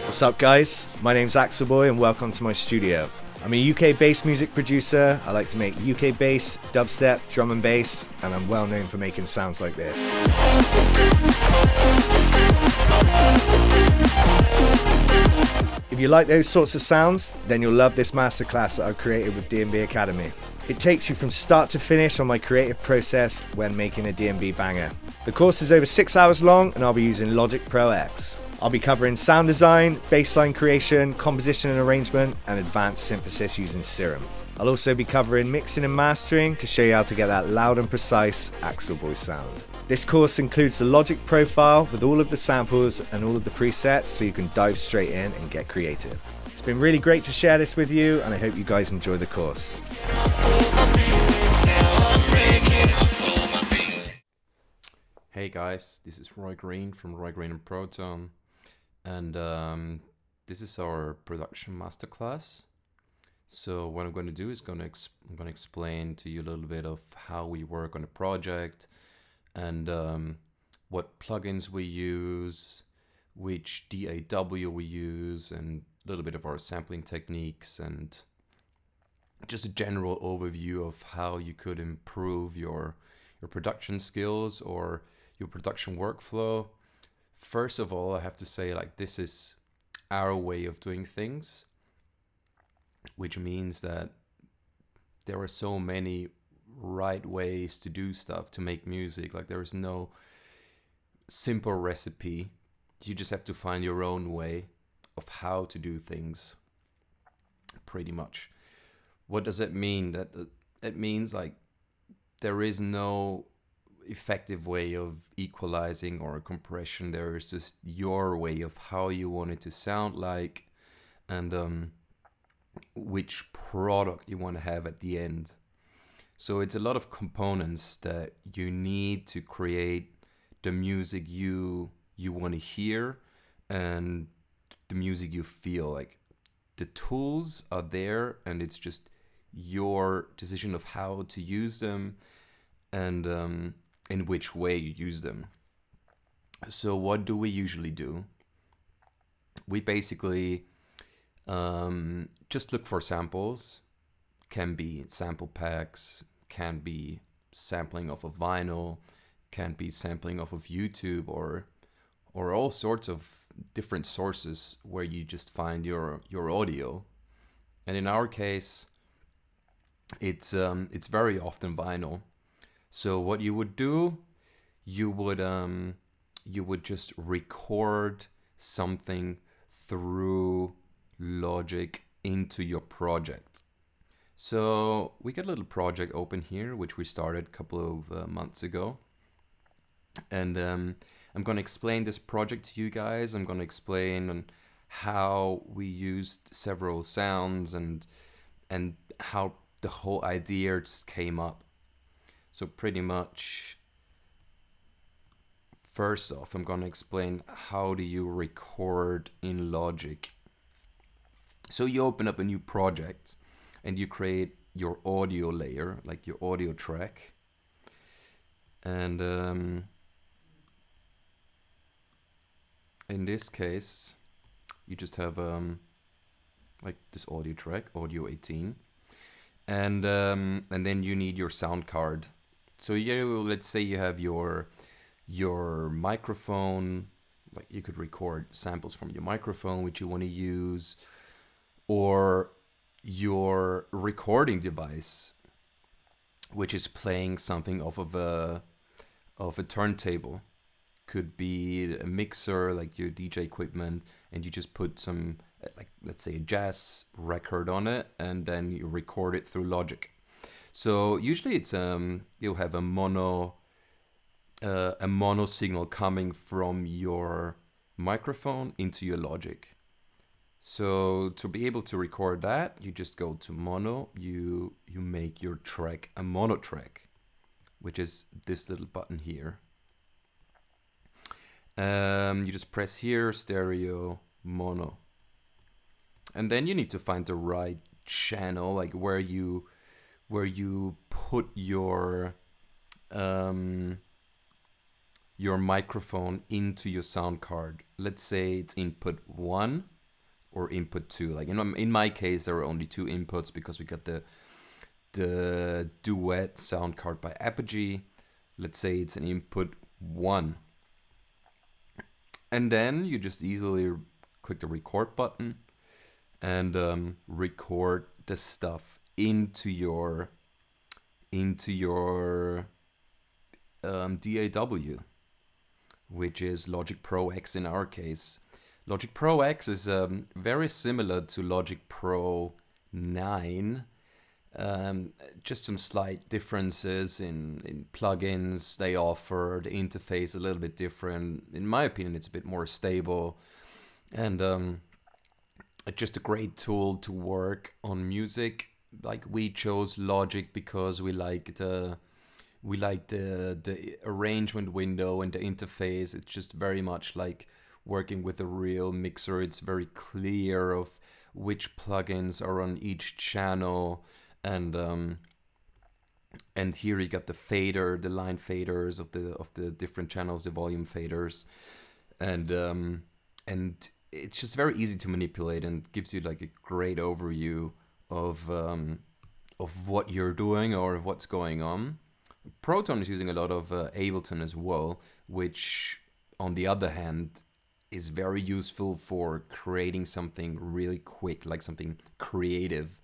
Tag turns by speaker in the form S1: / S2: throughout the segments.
S1: What's up, guys? My name's Axelboy and welcome to my studio. I'm a UK-based music producer. I like to make UK bass, dubstep, drum and bass, and I'm well known for making sounds like this. If you like those sorts of sounds, then you'll love this masterclass that I've created with DNB Academy. It takes you from start to finish on my creative process when making a DNB banger. The course is over 6 hours long and I'll be using Logic Pro X. I'll be covering sound design, bassline creation, composition and arrangement, and advanced synthesis using Serum. I'll also be covering mixing and mastering to show you how to get that loud and precise Axelboy sound. This course includes the Logic profile with all of the samples and all of the presets so you can dive straight in and get creative. It's been really great to share this with you and I hope you guys enjoy the course.
S2: Hey guys, this is Roygren from Roygren Protone, and this is our production masterclass. So what I'm going to do is I'm going to explain to you a little bit of how we work on a project and what plugins we use, which DAW we use, and a little bit of our sampling techniques, and just a general overview of how you could improve your production skills or your production workflow. First of all, I have to say, this is our way of doing things, which means that there are so many right ways to do stuff, to make music. There is no simple recipe. You just have to find your own way of how to do things, pretty much. What does it mean? It means there is no effective way of equalizing or compression. There is just your way of how you want it to sound like and which product you want to have at the end. So it's a lot of components that you need to create the music you want to hear and the music you feel. The tools are there and it's just your decision of how to use them and in which way you use them. So what do we usually do? We basically just look for samples. Can be sample packs, can be sampling off of vinyl, can be sampling off of YouTube or all sorts of different sources where you just find your audio. And in our case, it's very often vinyl. So what you would do, you would just record something through Logic into your project. So we got a little project open here, which we started a couple of months ago. And I'm going to explain this project to you guys. I'm going to explain on how we used several sounds and how the whole idea just came up. So pretty much, first off, I'm going to explain how do you record in Logic. So you open up a new project and you create your audio layer, your audio track. And in this case, you just have this audio track, audio 18. And then you need your sound card. So let's say you have your microphone, you could record samples from your microphone which you want to use, or your recording device which is playing something off of a turntable. Could be a mixer, your DJ equipment, and you just put some let's say a jazz record on it and then you record it through Logic. So usually it's you'll have a mono signal coming from your microphone into your Logic. So to be able to record that, you just go to mono, you make your track a mono track, which is this little button here. You just press here, stereo, mono. And then you need to find the right channel, where you put your microphone into your sound card. Let's say it's input 1 or input 2. Like in my case, there are only 2 inputs because we got the duet sound card by Apogee. Let's say it's an input 1. And then you just easily click the record button and record the stuff into your DAW, which is Logic Pro X in our case. Logic Pro X is very similar to Logic Pro 9. Just some slight differences in plugins they offer. The interface a little bit different. In my opinion, it's a bit more stable, and just a great tool to work on music. Like, we chose Logic because we like the arrangement window and the interface. It's just very much like working with a real mixer. It's very clear of which plugins are on each channel, and here you got the fader, the line faders of the different channels, the volume faders, and it's just very easy to manipulate and gives you like a great overview of what you're doing or of what's going on. Protone is using a lot of Ableton as well, which on the other hand is very useful for creating something really quick, like something creative.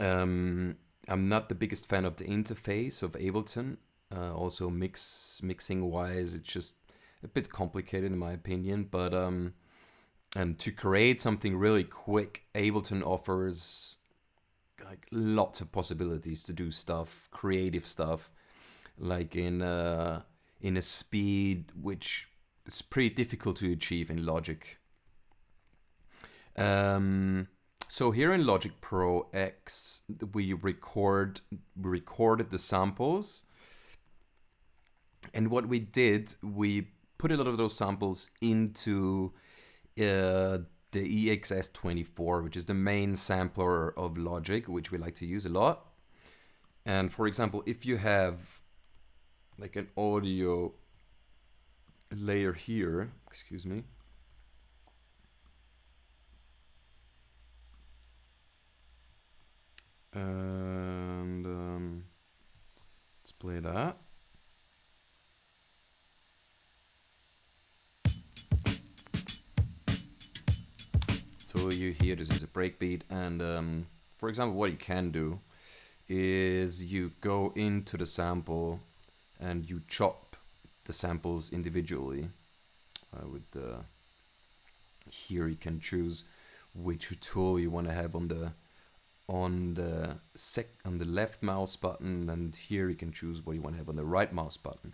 S2: I'm not the biggest fan of the interface of Ableton. Also mixing wise, it's just a bit complicated in my opinion, but to create something really quick, Ableton offers like lots of possibilities to do stuff, creative stuff, like in a speed which is pretty difficult to achieve in Logic. So here in Logic Pro X, we recorded the samples, and what we did, we put a lot of those samples into the EXS24, which is the main sampler of Logic, which we like to use a lot. And for example, if you have like an audio layer here, excuse me, and let's play that. So you hear this is a breakbeat, and for example, what you can do is you go into the sample and you chop the samples individually. Here you can choose which tool you want to have on the left mouse button, and here you can choose what you want to have on the right mouse button.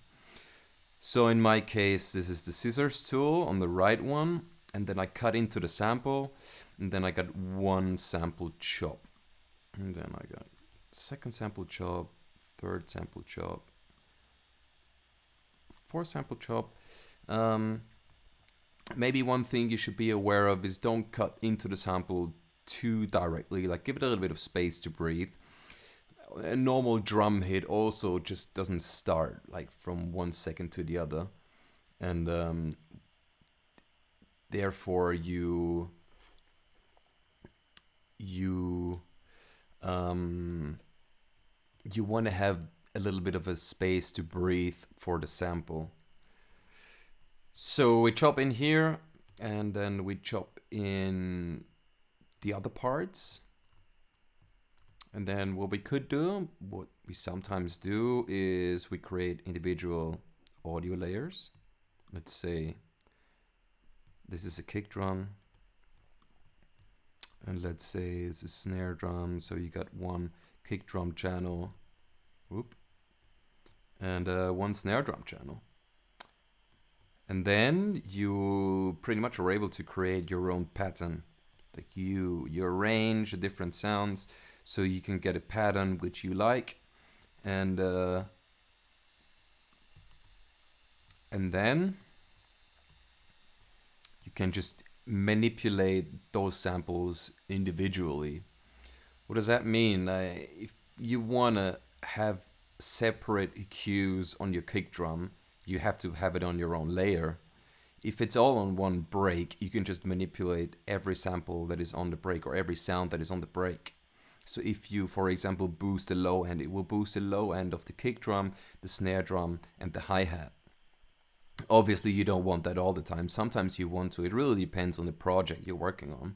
S2: So in my case, this is the scissors tool on the right one, and then I cut into the sample, and then I got one sample chop, and then I got second sample chop, third sample chop, fourth sample chop. Maybe one thing you should be aware of is don't cut into the sample too directly, like give it a little bit of space to breathe. A normal drum hit also just doesn't start like from 1 second to the other, and therefore you want to have a little bit of a space to breathe for the sample. So we chop in here, and then we chop in the other parts. And then what we could do, what we sometimes do, is we create individual audio layers. Let's say this is a kick drum, and let's say it's a snare drum. So you got one kick drum channel, and one snare drum channel. And then you pretty much are able to create your own pattern. Like you arrange the different sounds so you can get a pattern which you like, and then you can just manipulate those samples individually. What does that mean? If you want to have separate EQs on your kick drum, you have to have it on your own layer. if it's all on one break, you can just manipulate every sample that is on the break or every sound that is on the break. So if you, for example, boost the low end, it will boost the low end of the kick drum, the snare drum, and the hi-hat. Obviously, you don't want that all the time. Sometimes you want to. It really depends on the project you're working on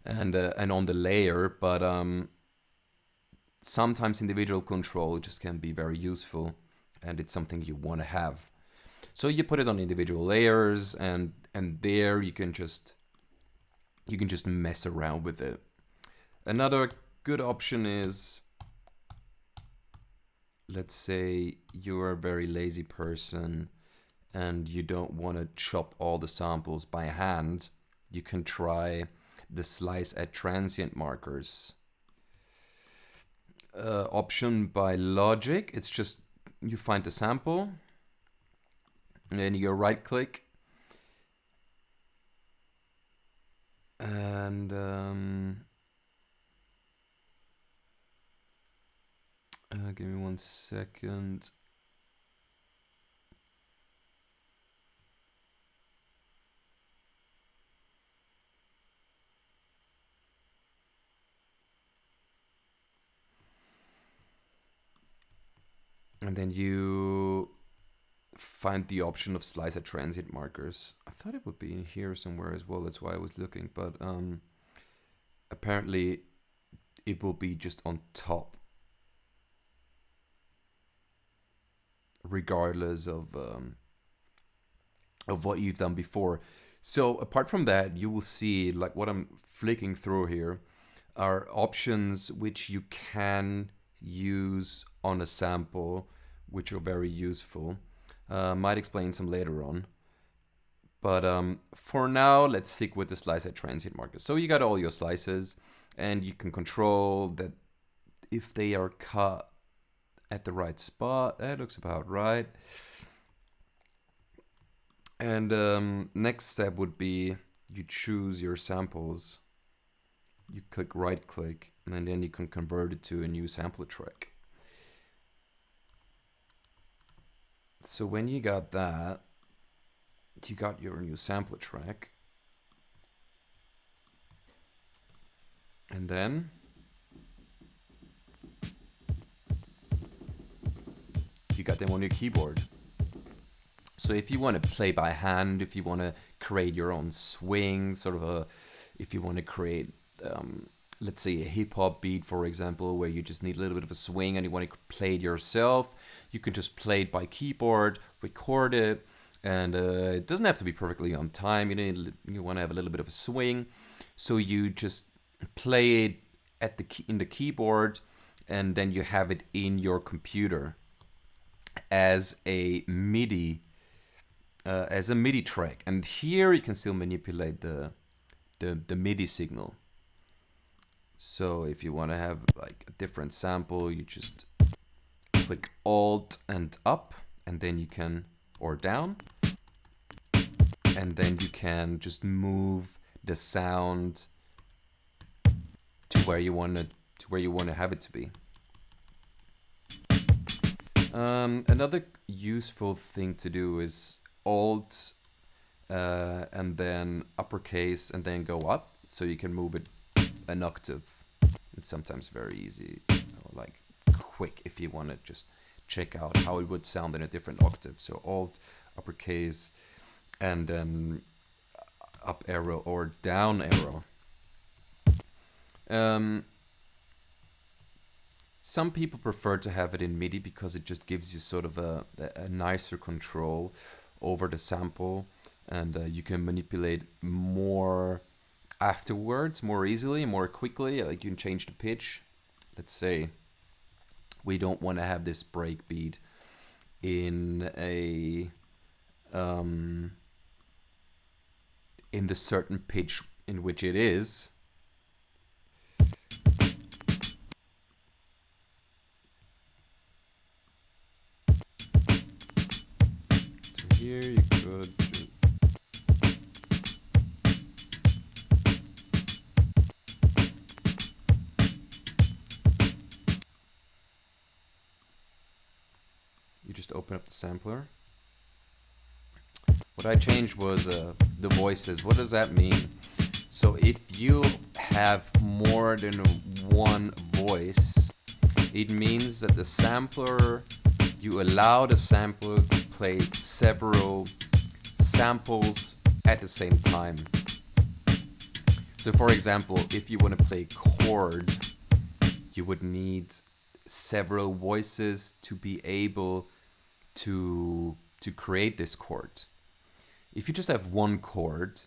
S2: and on the layer. But sometimes individual control just can be very useful, and it's something you want to have. So you put it on individual layers, and there you can just mess around with it. Another good option is, let's say you're a very lazy person and you don't want to chop all the samples by hand. You can try the slice at transient markers option by Logic. It's just you find the sample and then you right click and give me 1 second. And then you find the option of slice at transient markers. I thought it would be in here somewhere as well. That's why I was looking. But apparently it will be just on top, regardless of what you've done before. So apart from that, you will see, like what I'm flicking through here are options which you can use on a sample, which are very useful. Might explain some later on. But for now, let's stick with the slice at transient markers. So you got all your slices, and you can control that if they are cut at the right spot. That looks about right. And next step would be you choose your samples. You click right click, and then you can convert it to a new sampler track. So when you got that, you got your new sampler track. And then you got them on your keyboard. So if you want to play by hand, if you want to create your own swing, if you want to create, let's say a hip hop beat, for example, where you just need a little bit of a swing and you want to play it yourself, you can just play it by keyboard, record it, and it doesn't have to be perfectly on time. You want to have a little bit of a swing, so you just play it in the keyboard, and then you have it in your computer as a MIDI track. And here you can still manipulate the MIDI signal. So if you want to have like a different sample, you just click Alt and up, and then you can, or down, and then you can just move the sound to where you want to have it to be. Another useful thing to do is Alt and then uppercase and then go up, so you can move it an octave. It's sometimes very easy, like quick, if you want to just check out how it would sound in a different octave. So Alt, uppercase, and then up arrow or down arrow. Some people prefer to have it in MIDI because it just gives you sort of a nicer control over the sample, and you can manipulate more afterwards, more easily, more quickly. Like you can change the pitch. Let's say we don't want to have this break beat in a in the certain pitch in which it is. So here you could you just open up the sampler. What I changed was the voices. What does that mean? So if you have more than one voice, it means that the sampler, you allow the sampler to play several samples at the same time. So for example, if you want to play chord, you would need several voices to be able to create this chord. If you just have one chord,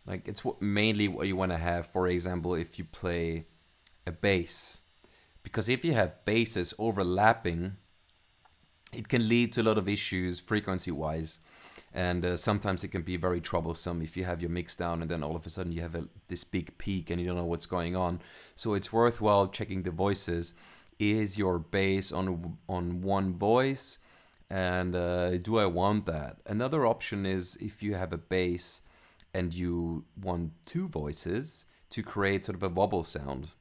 S2: like it's mainly what you want to have, for example, if you play a bass. Because if you have basses overlapping, it can lead to a lot of issues frequency-wise. And sometimes it can be very troublesome if you have your mix down and then all of a sudden you have this big peak and you don't know what's going on. So it's worthwhile checking the voices. Is your bass on one voice? And do I want that? Another option is if you have a bass and you want two voices to create sort of a wobble sound.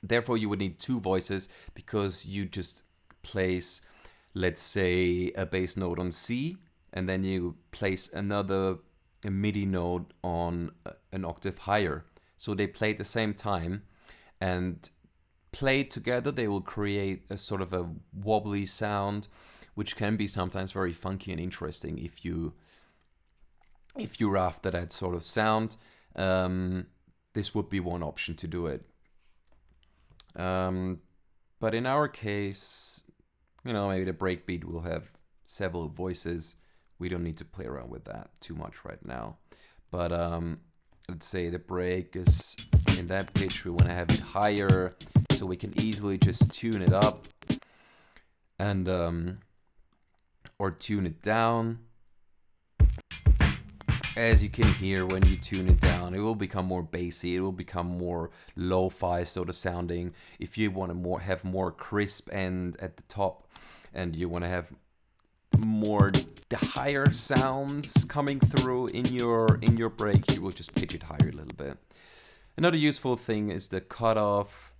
S2: Therefore, you would need two voices because you just place, let's say, a bass note on C, and then you place a MIDI note on an octave higher. So they play at the same time, and played together, they will create a sort of a wobbly sound, which can be sometimes very funky and interesting if you're after that sort of sound. This would be one option to do it. But in our case, maybe the breakbeat will have several voices. We don't need to play around with that too much right now. But let's say the break is in that pitch, we want to have it higher, so we can easily just tune it up and or tune it down. As you can hear, when you tune it down, it will become more bassy. It will become more lo-fi sort of sounding. If you want to have more crisp end at the top, and you want to have more the higher sounds coming through in your break, you will just pitch it higher a little bit. Another useful thing is the cutoff.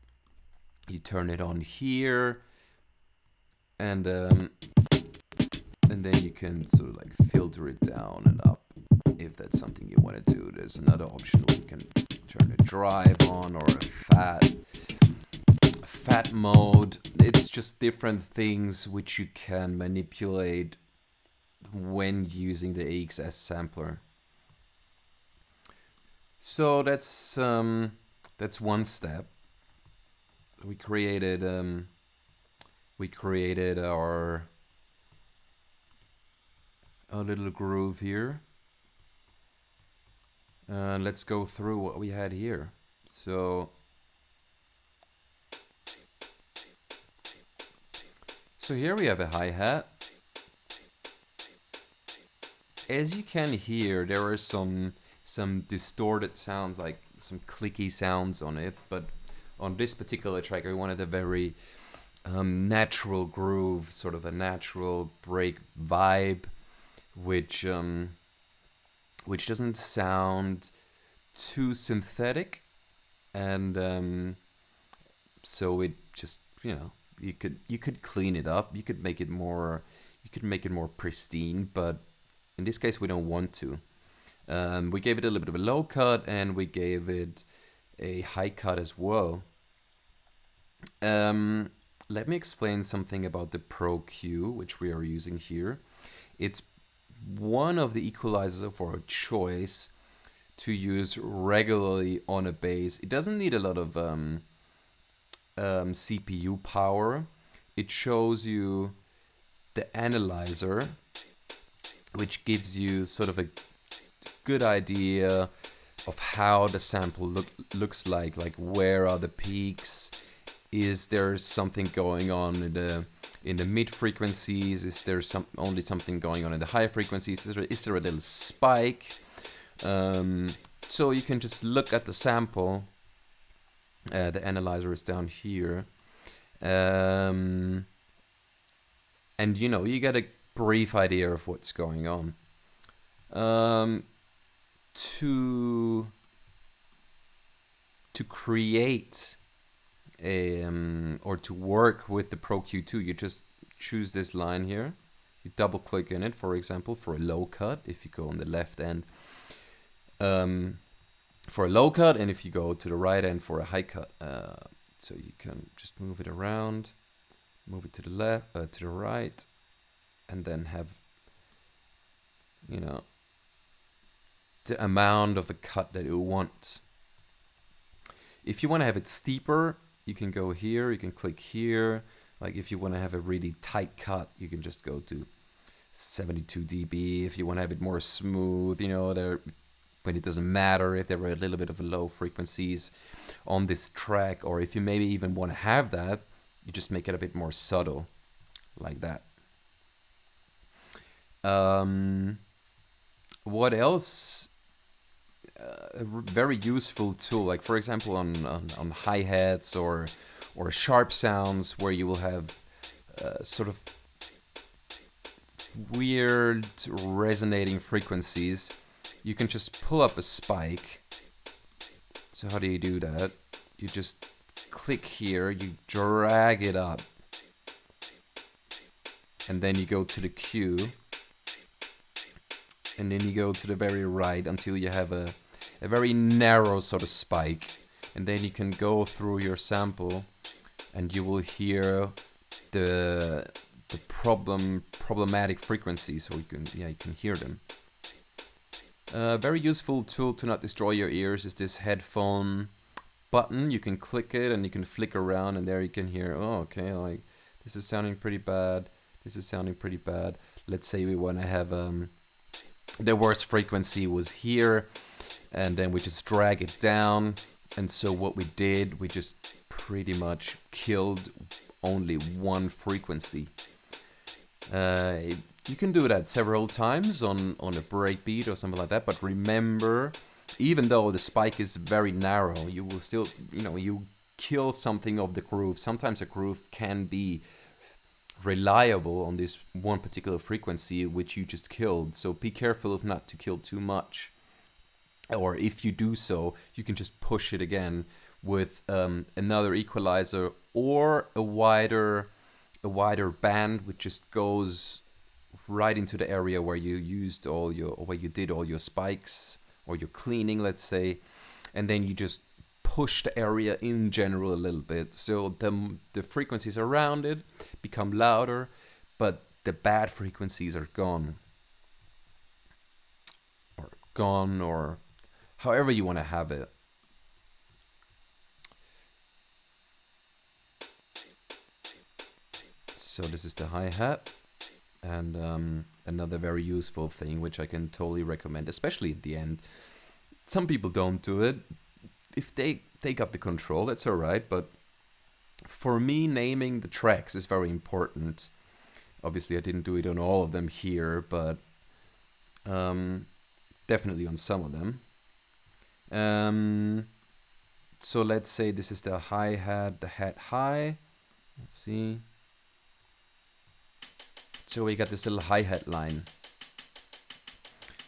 S2: You turn it on here, and then you can sort of like filter it down and up. If that's something you want to do, there's another option where you can turn a drive on or a fat mode. It's just different things which you can manipulate when using the AXS sampler. So that's one step. We created our little groove here. Let's go through what we had here. So here we have a hi-hat. As you can hear, there are some distorted sounds, like some clicky sounds on it, but on this particular track I wanted a very natural groove, sort of a natural break vibe, which doesn't sound too synthetic, and so it just, you could clean it up, you could make it more pristine, but in this case we don't want to. We gave it a little bit of a low cut, and we gave it a high cut as well. Let me explain something about the Pro Q, which we are using here. It's one of the equalizers of our choice to use regularly on a bass. It doesn't need a lot of CPU power. It shows you the analyzer, which gives you sort of a good idea of how the sample looks like where are the peaks, is there something going on in the mid frequencies, is there only something going on in the high frequencies, is there a little spike. So you can just look at the sample. The analyzer is down here, and you get a brief idea of what's going on. To create or to work with the Pro Q2, you just choose this line here You double click in it, for example, for a low cut, if you go on the left end for a low cut, and if you go to the right end for a high cut. So you can just move it around, move it to the left, to the right, and then have, you know, the amount of a cut that you want. If you want to have it steeper, you can go here, you can click here. Like if you want to have a really tight cut, you can just go to 72 dB. If you want to have it more smooth, you know, when it doesn't matter if there were a little bit of low frequencies on this track, or if you maybe even want to have that, you just make it a bit more subtle, like that. What else? A very useful tool, like for example on hi-hats or sharp sounds, where you will have sort of weird resonating frequencies. You can just pull up a spike. So how do you do that? You just click here, you drag it up, and then you go to the Q, and then you go to the very right until you have a very narrow sort of spike, and then you can go through your sample and you will hear the problematic frequencies, so you can hear them. Very useful tool to not destroy your ears is this headphone button. You can click it and you can flick around, and there you can hear, oh, okay, like this is sounding pretty bad, this is sounding pretty bad. Let's say we want to have the worst frequency was here, and then we just drag it down, and so what we did, we just pretty much killed only one frequency. You can do that several times on a breakbeat or something like that, but remember, even though the spike is very narrow, you will still, you kill something of the groove. Sometimes a groove can be reliable on this one particular frequency which you just killed, so be careful of not to kill too much. Or if you do so, you can just push it again with another equalizer or a wider band, which just goes right into the area where you used where you did all your spikes or your cleaning, let's say, and then you just push the area in general a little bit, so the frequencies around it become louder, but the bad frequencies are gone, or however you want to have it. So this is the hi-hat, and another very useful thing which I can totally recommend, especially at the end. Some people don't do it. If they got the control, that's alright, but for me, naming the tracks is very important. Obviously I didn't do it on all of them here, but definitely on some of them. So let's say this is the hi-hat, the hat high. Let's see. So we got this little hi-hat line.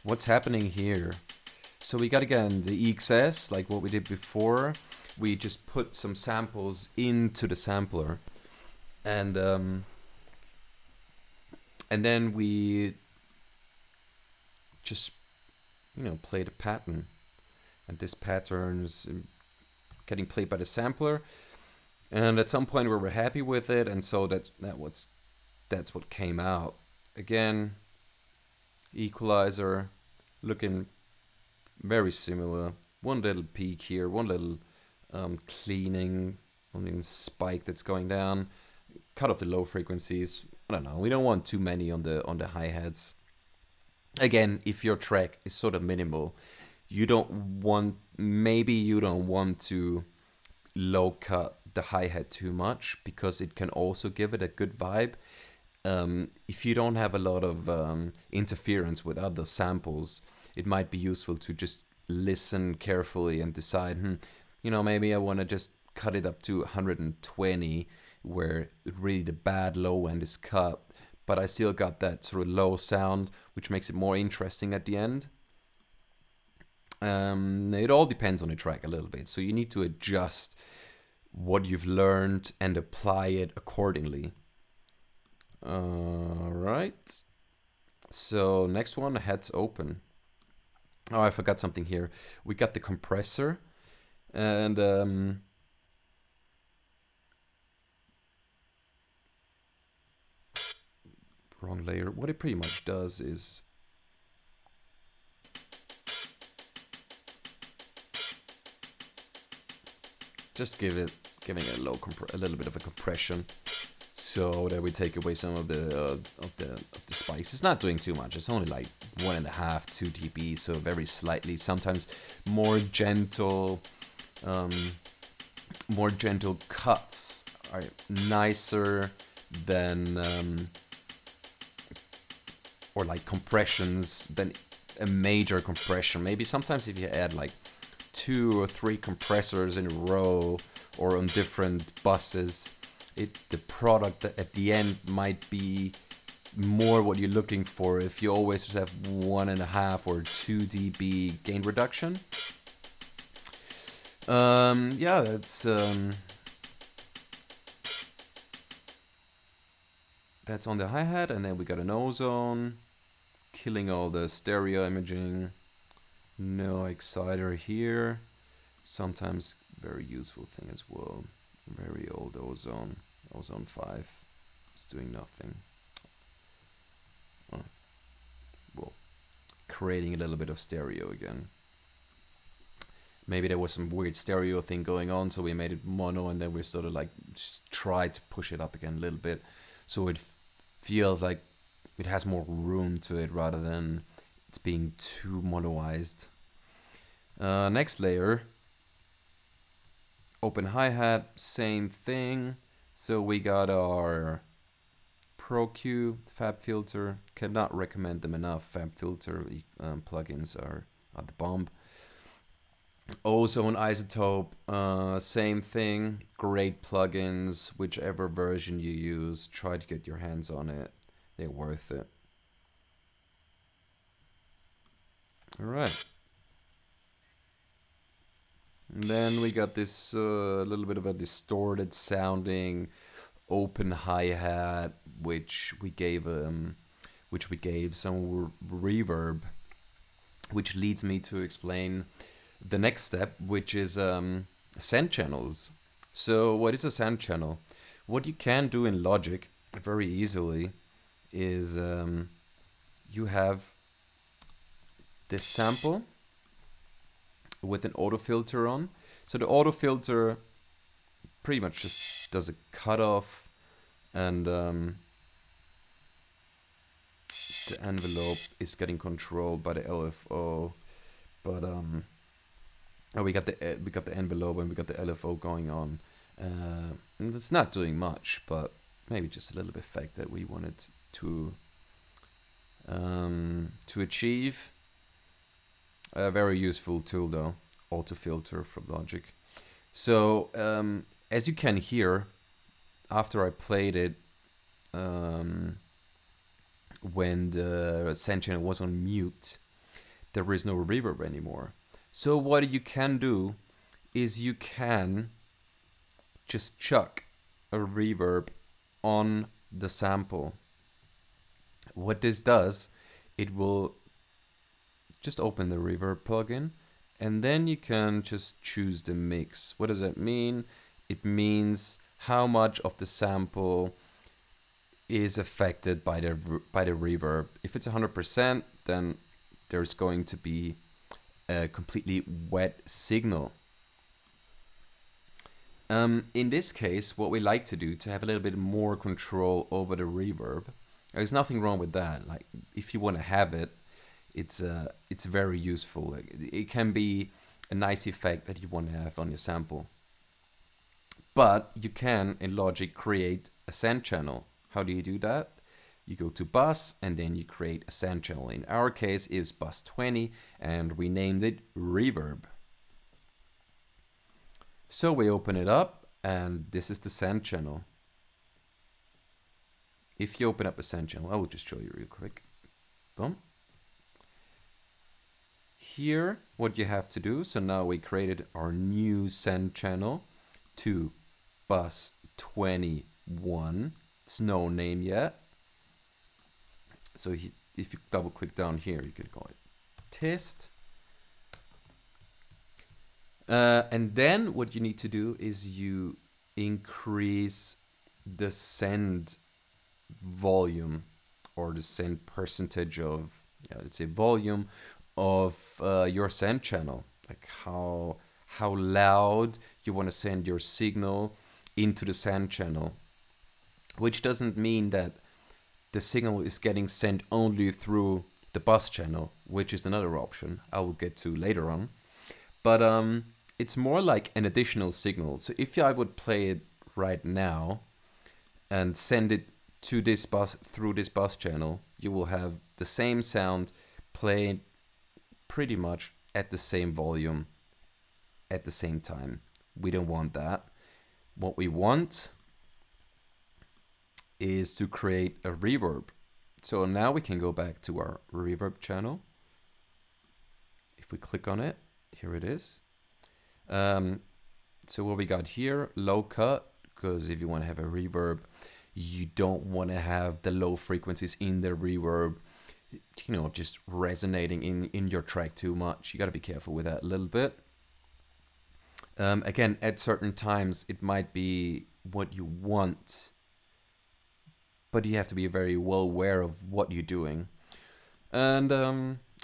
S2: What's happening here? So we got, again, the EXS, like what we did before. We just put some samples into the sampler, and then we just, play the pattern. And this pattern is getting played by the sampler. And at some point we were happy with it, and so that's what came out. Again, equalizer, looking very similar. One little peak here, one little cleaning, one little spike that's going down. Cut off the low frequencies. I don't know. We don't want too many on the hi-hats. Again, if your track is sort of minimal, you don't want to low cut the hi-hat too much, because it can also give it a good vibe. If you don't have a lot of interference with other samples, it might be useful to just listen carefully and decide, maybe I want to just cut it up to 120, where really the bad low end is cut, but I still got that sort of low sound, which makes it more interesting at the end. It all depends on the track a little bit, so you need to adjust what you've learned and apply it accordingly. Right. right. So next one, heads open. Oh, I forgot something here. We got the compressor, and wrong layer. What it pretty much does is just giving it a little bit of a compression, so that we take away some of the spikes. It's not doing too much. It's only like 1.5, 2 dB, so very slightly. Sometimes more gentle cuts are nicer than or like compressions than a major compression. Maybe sometimes if you add like 2 or 3 compressors in a row or on different buses, the product at the end might be more what you're looking for if you always just have 1.5 or 2 dB gain reduction. Yeah, that's on the hi-hat, and then we got an ozone, killing all the stereo imaging. No exciter here. Sometimes very useful thing as well. Very old ozone. Ozone 5. It's doing nothing. Oh. Well, creating a little bit of stereo again. Maybe there was some weird stereo thing going on, so we made it mono, and then we sort of like just tried to push it up again a little bit, so it feels like it has more room to it rather than it's being too monoized. Next layer, open hi-hat, same thing. So we got our Pro Q Fab filter. Cannot recommend them enough. Fab filter plugins are the bomb. Ozone Isotope, same thing. Great plugins. Whichever version you use, try to get your hands on it. They're worth it. All right. And then we got this little bit of a distorted sounding open hi-hat, which we gave some reverb, which leads me to explain the next step, which is send channels. So what is a send channel? What you can do in Logic very easily is you have this sample with an auto filter on. So the auto filter pretty much just does a cutoff, and the envelope is getting controlled by the LFO. But we got the envelope and we got the LFO going on, and it's not doing much, but maybe just a little bit effect that we wanted to achieve. A very useful tool though, auto filter from Logic. So as you can hear, after I played it, when the send channel was on mute, there is no reverb anymore. So what you can do is you can just chuck a reverb on the sample. What this does, it will just open the reverb plugin, and then you can just choose the mix. What does that mean? It means how much of the sample is affected by the reverb. If it's 100%, then there's going to be a completely wet signal. In this case, what we like to do to have a little bit more control over the reverb, there's nothing wrong with that. Like, if you want to have it, it's very useful. It can be a nice effect that you want to have on your sample. But you can, in Logic, create a send channel. How do you do that? You go to bus and then you create a send channel. In our case, it's bus 20, and we named it reverb. So we open it up, and this is the send channel. If you open up a send channel, I will just show you real quick. Boom. Here, what you have to do, so now we created our new send channel to bus 21. It's no name yet. So if you double click down here, you can call it test. And then what you need to do is you increase the send volume, or the send percentage of, let's say volume of your send channel, like how loud you want to send your signal into the send channel, which doesn't mean that the signal is getting sent only through the bus channel, which is another option I will get to later on. But it's more like an additional signal. So if I would play it right now and send it to this bus through this bus channel, you will have the same sound played pretty much at the same volume at the same time. We don't want that. What we want is to create a reverb. So now we can go back to our reverb channel. If we click on it, here it is. So what we got here, low cut, because if you want to have a reverb, you don't want to have the low frequencies in the reverb, just resonating in your track too much. You got to be careful with that a little bit. Again, at certain times, it might be what you want, but you have to be very well aware of what you're doing. And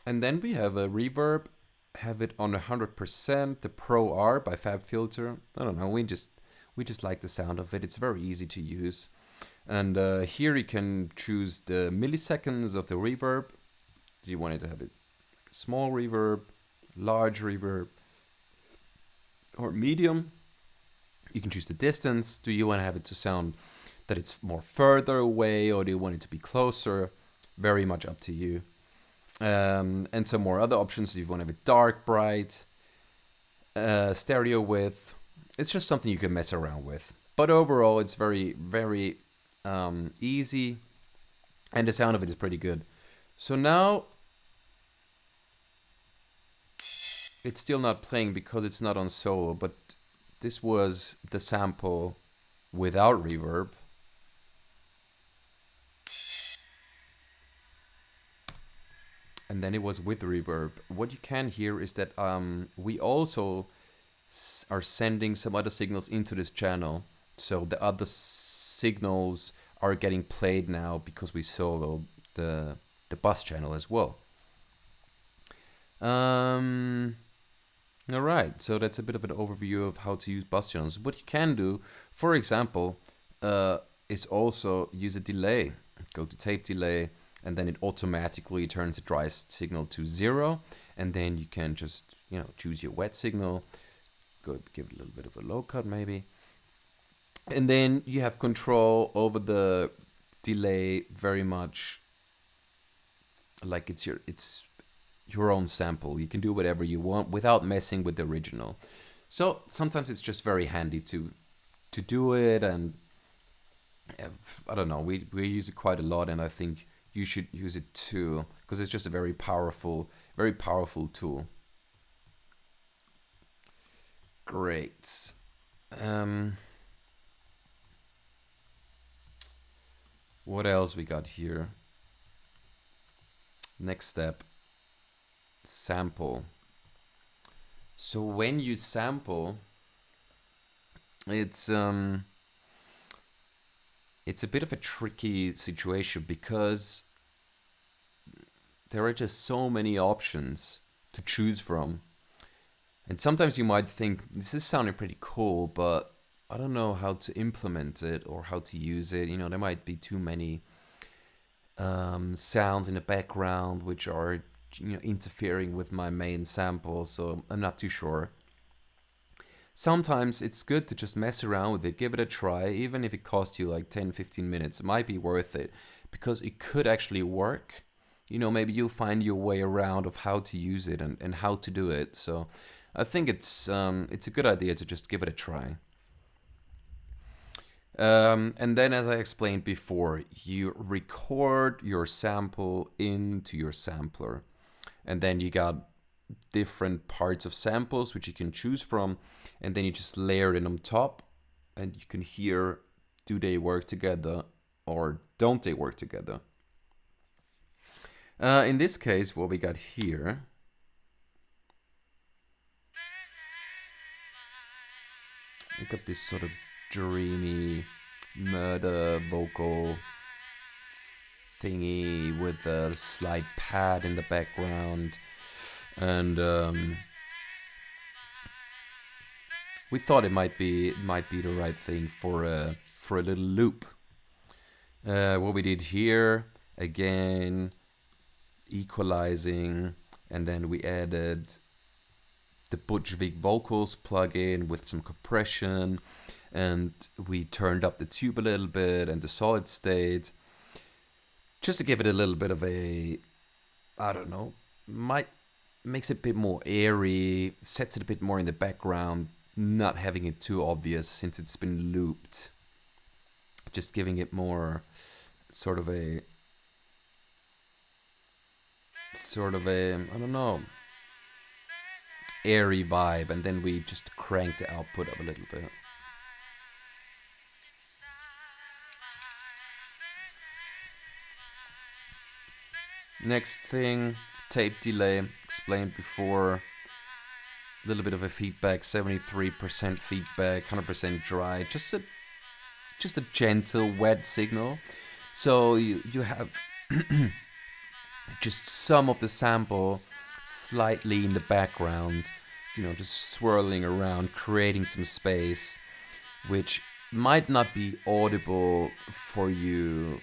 S2: then we have a reverb, have it on 100%, the Pro R by FabFilter. I don't know, we just like the sound of it. It's very easy to use. And here you can choose the milliseconds of the reverb. Do you want it to have it like a small reverb, large reverb, or medium? You can choose the distance. Do you want to have it to sound that it's more further away, or do you want it to be closer? Very much up to you. And some more other options. If you want to have it dark, bright, stereo width. It's just something you can mess around with. But overall, it's very, very easy, and the sound of it is pretty good. So now it's still not playing because it's not on solo, but this was the sample without reverb. And then it was with reverb. What you can hear is that we also are sending some other signals into this channel. So the other signals are getting played now because we soloed the bus channel as well. Alright, so that's a bit of an overview of how to use bus channels. What you can do, for example, is also use a delay. Go to tape delay, and then it automatically turns the dry signal to 0. And then you can just, choose your wet signal. Go give it a little bit of a low cut maybe. And then you have control over the delay very much like it's your own sample. You can do whatever you want without messing with the original. So sometimes it's just very handy to do it, and I don't know, we use it quite a lot, and I think you should use it too, because it's just a very powerful tool. Great. What else we got here? Next step, sample. So when you sample, it's a bit of a tricky situation because there are just so many options to choose from. And sometimes you might think, this is sounding pretty cool, but I don't know how to implement it or how to use it. There might be too many sounds in the background which are interfering with my main sample, so I'm not too sure. Sometimes it's good to just mess around with it, give it a try, even if it costs you like 10-15 minutes. It might be worth it because it could actually work. Maybe you'll find your way around of how to use it and how to do it. So I think it's a good idea to just give it a try. And then, as I explained before, you record your sample into your sampler, and then you got different parts of samples which you can choose from, and then you just layer it on top, and you can hear, do they work together or don't they work together? In this case, what we got here, we got this sort of dreamy murder vocal thingy with a slight pad in the background, and we thought it might be the right thing for a little loop. What we did here, again, equalizing, and then we added the Butchvik vocals plugin with some compression, and we turned up the tube a little bit and the solid state, just to give it a little bit of a, I don't know, makes it a bit more airy, sets it a bit more in the background, not having it too obvious since it's been looped. Just giving it more sort of a, I don't know, airy vibe, and then we just crank the output up a little bit. Next thing, tape delay, explained before. A little bit of a feedback, 73% feedback, 100% dry, just a gentle wet signal. So you have just some of the sample slightly in the background, just swirling around, creating some space, which might not be audible for you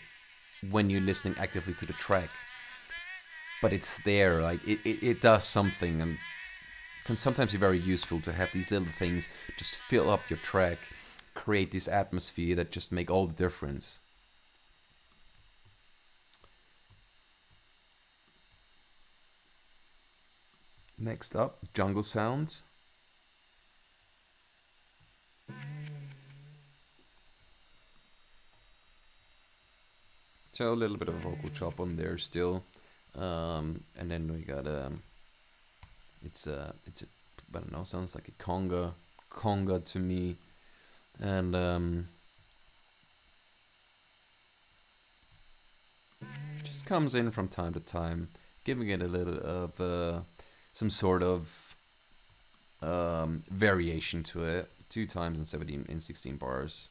S2: when you're listening actively to the track, but it's there, like it does something, and can sometimes be very useful to have these little things just fill up your track, create this atmosphere that just make all the difference. Next up, jungle sounds. So a little bit of a vocal chop on there still, and then we got it's a I don't know, sounds like a conga to me, and just comes in from time to time, giving it a little of some sort of variation to it. 2 times in 16 bars.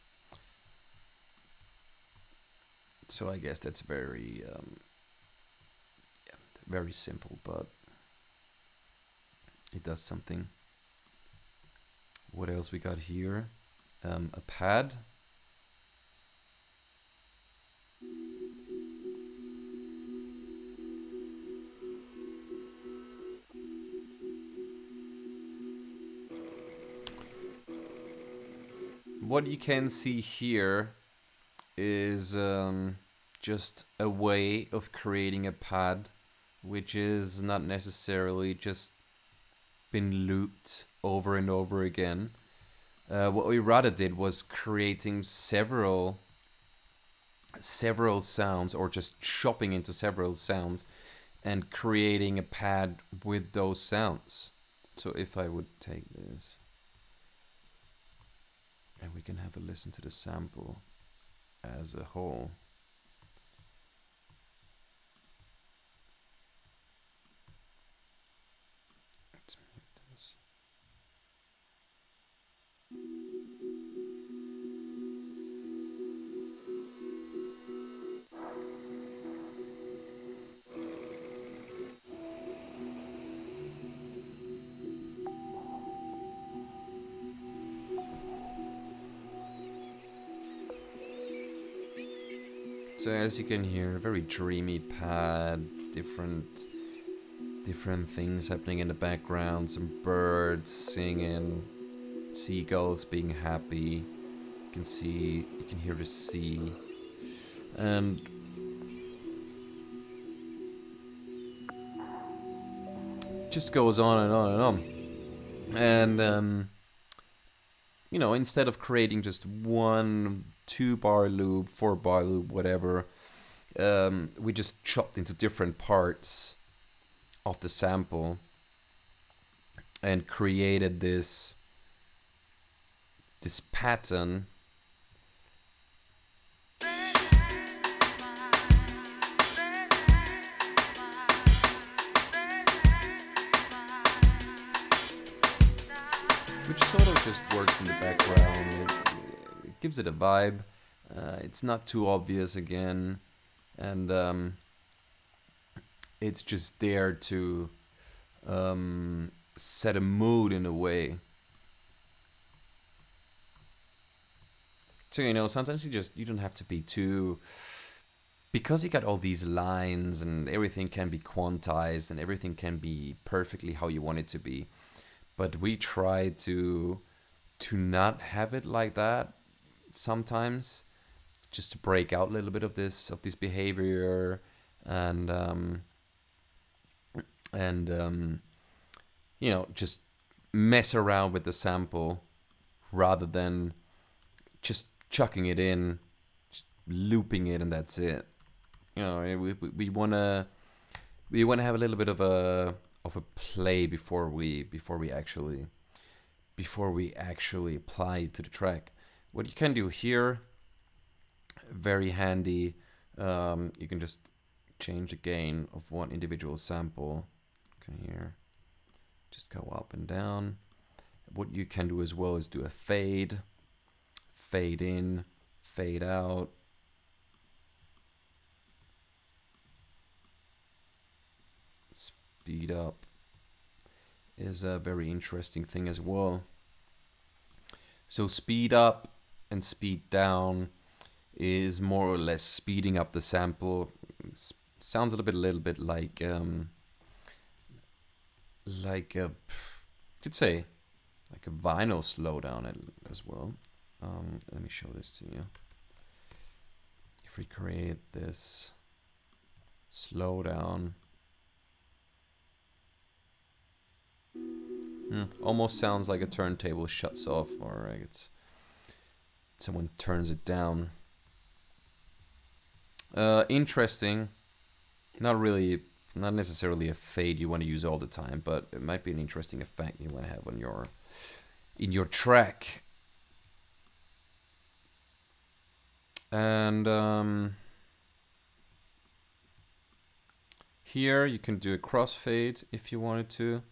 S2: So I guess that's very very simple, but it does something. What else we got here? A pad. What you can see here is just a way of creating a pad which is not necessarily just been looped over and over again. What we rather did was creating several sounds, or just chopping into several sounds and creating a pad with those sounds. So if I would take this and we can have a listen to the sample as a whole. Let's mute this. So as you can hear, very dreamy pad, different things happening in the background, some birds singing, seagulls being happy. You can hear the sea, and just goes on and on and on. And instead of creating just 1 2-bar loop, 4-bar loop, whatever, we just chopped into different parts of the sample and created this pattern just works in the background. It gives it a vibe. It's not too obvious again, and it's just there to set a mood in a way. So, you know, sometimes you don't have to be too, because you got all these lines and everything can be quantized and everything can be perfectly how you want it to be. But we try to not have it like that sometimes, just to break out a little bit of this behavior, and you know, just mess around with the sample rather than just chucking it in, just looping it, and that's it. You know, we wanna have a little bit of a play before we actually apply it to the track. What you can do here, very handy. You can just change the gain of one individual sample. Okay, here, just go up and down. What you can do as well is do a fade in, fade out. Speed up is a very interesting thing as well. So speed up and speed down is more or less speeding up the sample. Sounds a little bit like a, could say like a vinyl slowdown as well. Let me show this to you. If we create this slowdown, almost sounds like a turntable shuts off, or like someone turns it down. Interesting. Not necessarily a fade you want to use all the time, but it might be an interesting effect you want to have on in your track. And here you can do a crossfade if you wanted to.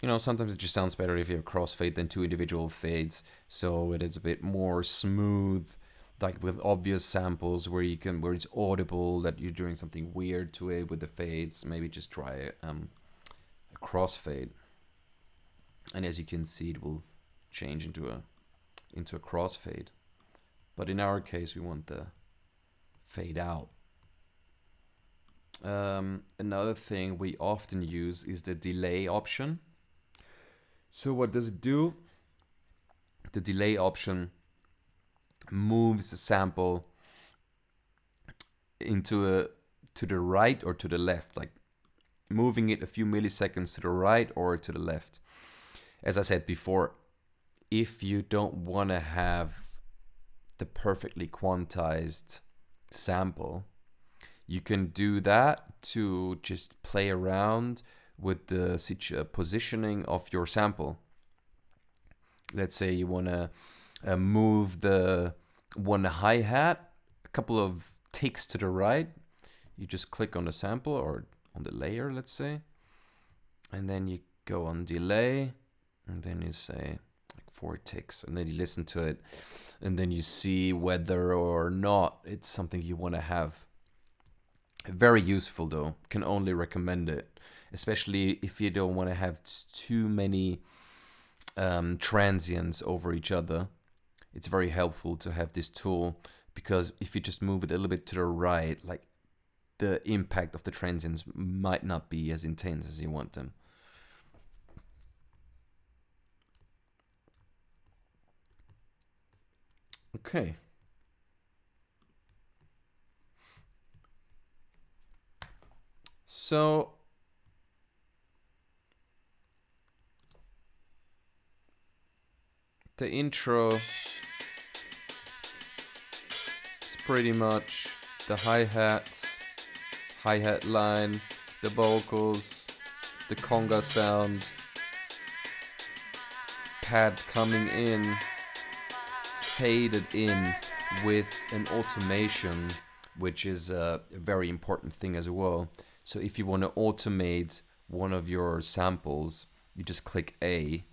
S2: You know, sometimes it just sounds better if you have a crossfade than two individual fades, so it is a bit more smooth, like with obvious samples where it's audible that you're doing something weird to it with the fades. Maybe just try a crossfade, and as you can see, it will change into a crossfade. But in our case, we want the fade out. Another thing we often use is the delay option. So what does it do? The delay option moves the sample to the right or to the left, like moving it a few milliseconds to the right or to the left. As I said before, if you don't want to have the perfectly quantized sample, you can do that to just play around with the positioning of your sample. Let's say you want to move one hi-hat a couple of ticks to the right. You just click on the sample or on the layer, let's say, and then you go on delay, and then you say like 4 ticks, and then you listen to it, and then you see whether or not it's something you want to have. Very useful though, can only recommend it, especially if you don't want to have too many transients over each other. It's very helpful to have this tool, because if you just move it a little bit to the right, like the impact of the transients might not be as intense as you want them. Okay. So the intro is pretty much the hi-hat line, the vocals, the conga sound, pad coming in, faded in with an automation, which is a very important thing as well. So if you want to automate one of your samples, you just click A,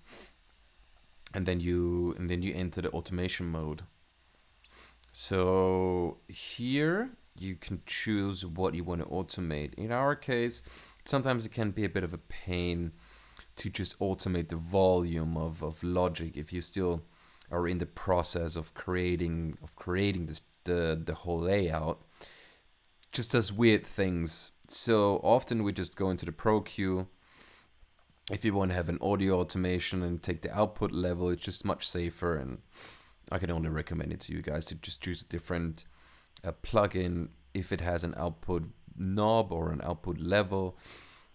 S2: and then you enter the automation mode. So here you can choose what you want to automate. In our case, sometimes it can be a bit of a pain to just automate the volume of logic if you still are in the process of creating this, the whole layout. Just does weird things. So often we just go into the Pro Queue. If you want to have an audio automation and take the output level, it's just much safer, and I can only recommend it to you guys to just choose a different plugin if it has an output knob or an output level,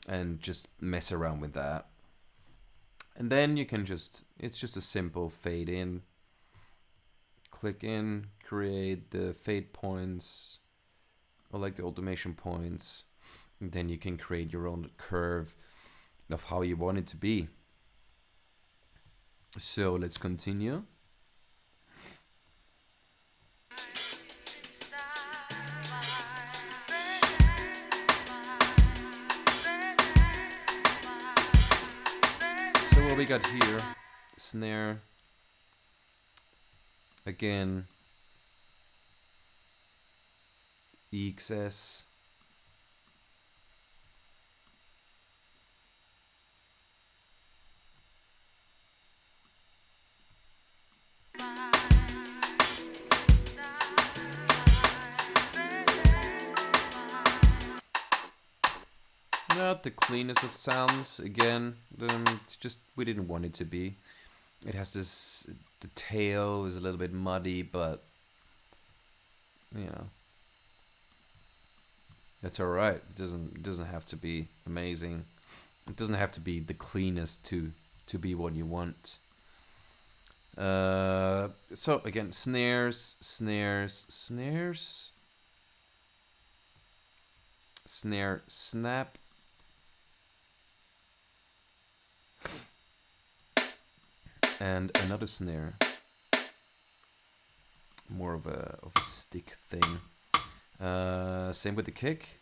S2: and just mess around with that. And then you can it's just a simple fade in, click in, create the fade points, or like the automation points, and then you can create your own curve of how you want it to be. So let's continue. So what we got here, snare, again, EXS, not the cleanest of sounds. Again, it's just we didn't want it to be. It has this, the tail is a little bit muddy, but you know, that's all right. It doesn't have to be amazing. It doesn't have to be the cleanest to be what you want. So again, snares, snare, snap, and another snare, more of a stick thing. Same with the kick.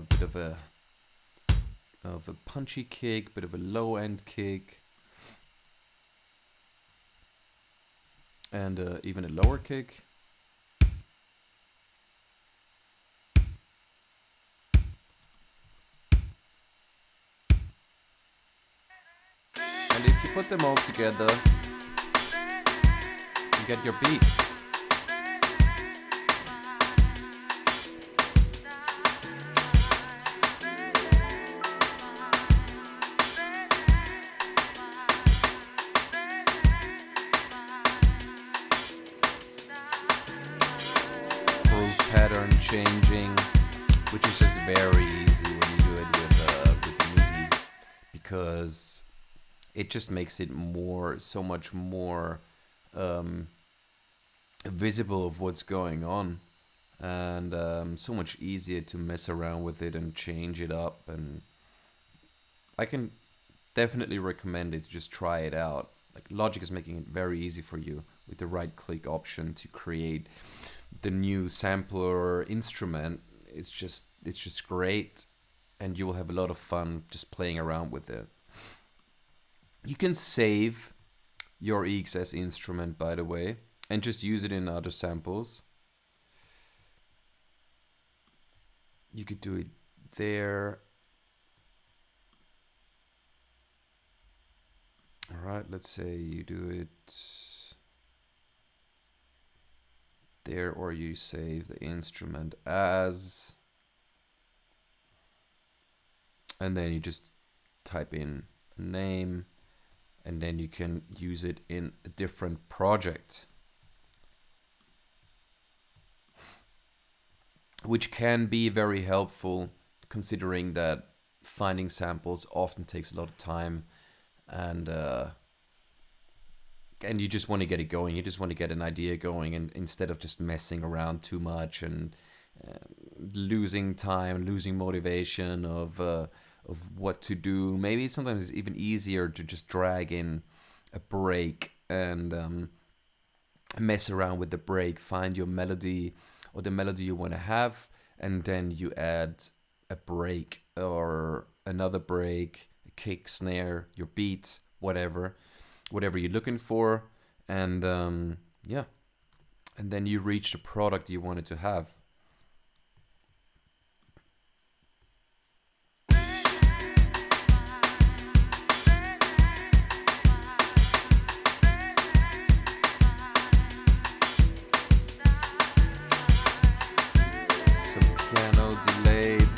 S2: Bit of a punchy kick, bit of a low end kick, and even a lower kick. And if you put them all together, you get your beat. Pattern changing, which is just very easy when you do it with the MIDI, because it just makes it so much more visible of what's going on, and so much easier to mess around with it and change it up. And I can definitely recommend it. Just try it out. Like, Logic is making it very easy for you with the right click option to create the new sampler instrument. It's just great, and you will have a lot of fun just playing around with it. You can save your EXS instrument, by the way, and just use it in other samples. You could do it there. All right, let's say you do it there, or you save the instrument as, and then you just type in a name, and then you can use it in a different project, which can be very helpful, considering that finding samples often takes a lot of time, and you just want to get it going. You just want to get an idea going, and instead of just messing around too much and losing time, losing motivation of what to do. Maybe sometimes it's even easier to just drag in a break and mess around with the break, find your melody, or the melody you want to have, and then you add a break or another break, a kick, snare, your beats, whatever you're looking for, and yeah, and then you reach the product you wanted to have. Some piano delayed.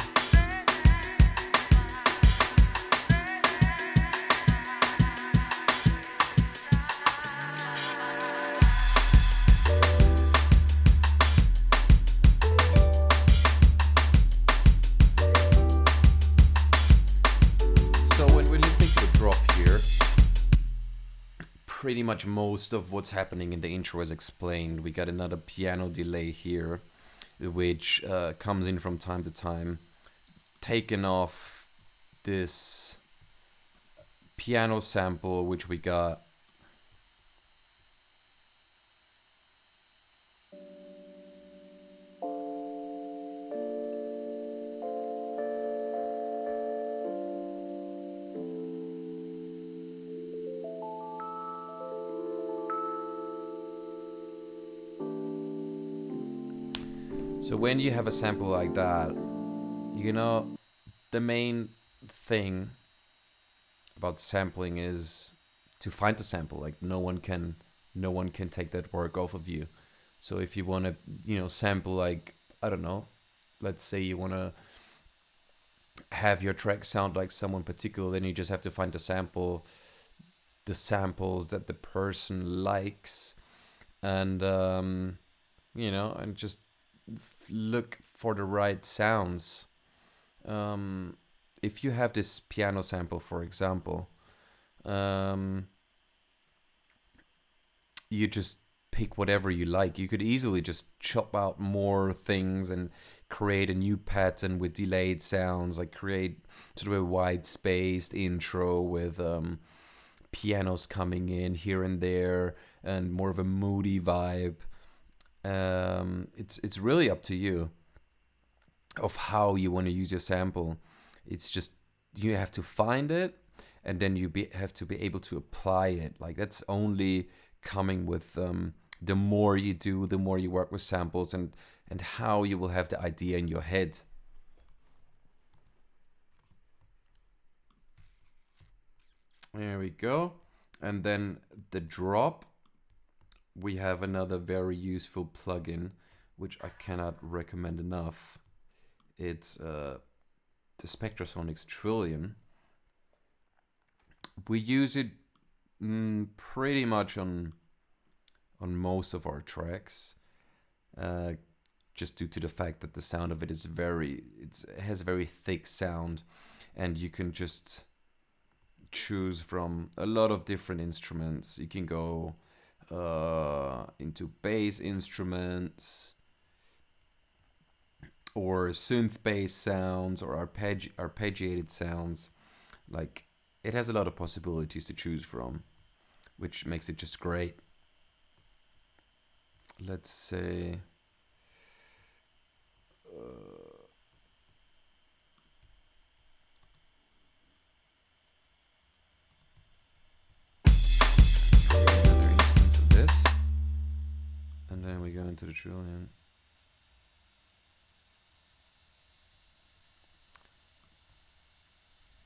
S2: Pretty much most of what's happening in the intro is explained. We got another piano delay here, which comes in from time to time, taken off this piano sample which we got. So when you have a sample like that, you know, the main thing about sampling is to find the sample. Like no one can take that work off of you. So if you want to, you know, sample, like, I don't know, let's say you want to have your track sound like someone particular, then you just have to find the samples that the person likes, and you know, and just look for the right sounds. If you have this piano sample, for example, you just pick whatever you like. You could easily just chop out more things and create a new pattern with delayed sounds, like create sort of a wide spaced intro with pianos coming in here and there and more of a moody vibe. It's really up to you of how you want to use your sample. It's just you have to find it, and then you have to be able to apply it. Like that's only coming with the more you do, the more you work with samples, and how you will have the idea in your head. There we go. And then the drop. We have another very useful plugin, which I cannot recommend enough. It's the Spectrasonics Trillion. We use it pretty much on most of our tracks, just due to the fact that the sound of it is it has a very thick sound, and you can just choose from a lot of different instruments. You can go into bass instruments or synth bass sounds or arpeggiated sounds. Like, it has a lot of possibilities to choose from, which makes it just great. Let's say another instance of this, and then we go into the Trillion.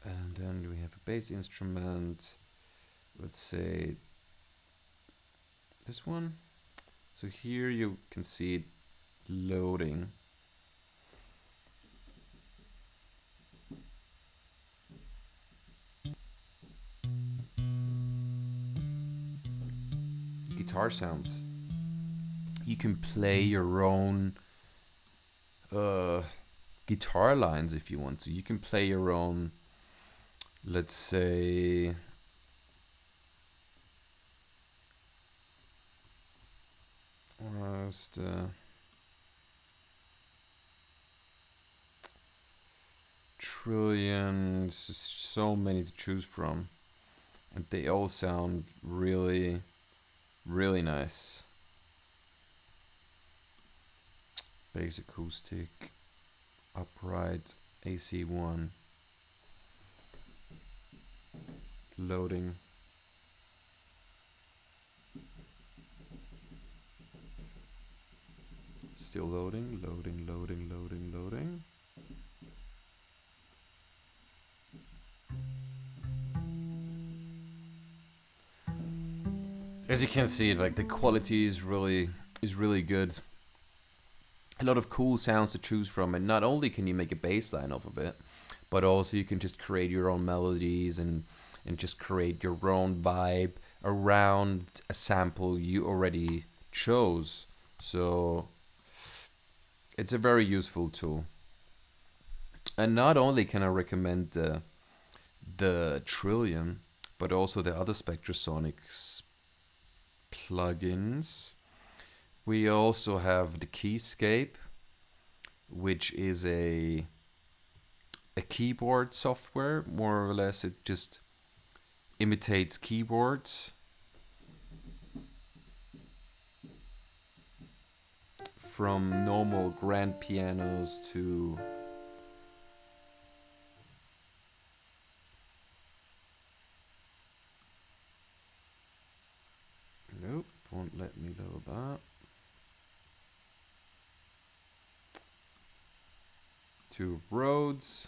S2: And then we have a bass instrument, let's say this one. So here you can see it loading. Guitar sounds. You can play your own guitar lines if you want to. You can play your own, let's say, Trillion. So many to choose from, and they all sound really, really nice. bass acoustic, upright, AC1, loading. Still loading, loading, loading, loading, loading. As you can see, like the quality is really good. A lot of cool sounds to choose from, and not only can you make a bass line off of it, but also you can just create your own melodies and just create your own vibe around a sample you already chose. So it's a very useful tool. And not only can I recommend the Trillium, but also the other Spectrasonics plugins. We also have the Keyscape, which is a keyboard software. More or less, it just imitates keyboards. From normal grand pianos to nope, won't let me load that. To Rhodes.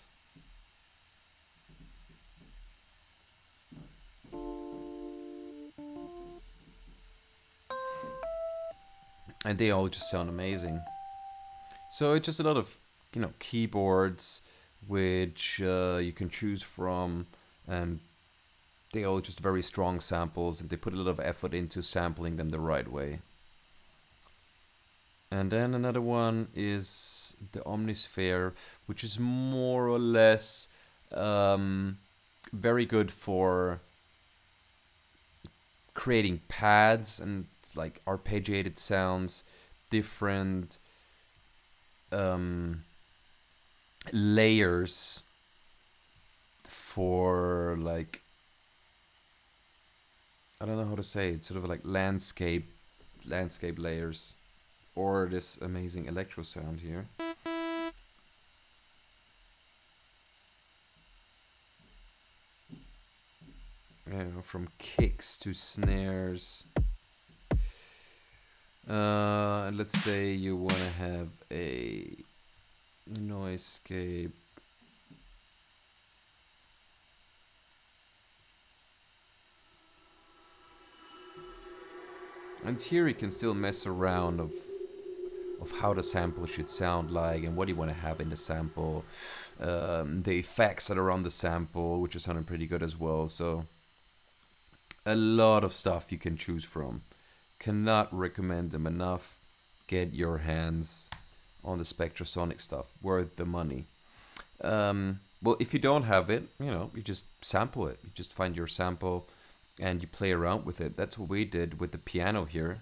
S2: And they all just sound amazing. So it's just a lot of, keyboards which you can choose from, and they all just very strong samples, and they put a lot of effort into sampling them the right way. And then another one is the Omnisphere, which is more or less very good for creating pads and like arpeggiated sounds, different layers for like, I don't know how to say it, sort of like landscape layers, or this amazing electro sound here. From kicks to snares. Let's say you want to have a noisescape. And here you can still mess around of how the sample should sound like and what you want to have in the sample. The effects that are on the sample, which are sounding pretty good as well. So a lot of stuff you can choose from. Cannot recommend them enough. Get your hands on the Spectrasonic stuff. Worth the money. Well, if you don't have it, you just sample it. You just find your sample and you play around with it. That's what we did with the piano here.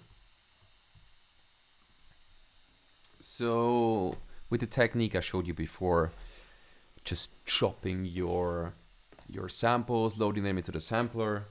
S2: So with the technique I showed you before, just chopping your samples, loading them into the sampler.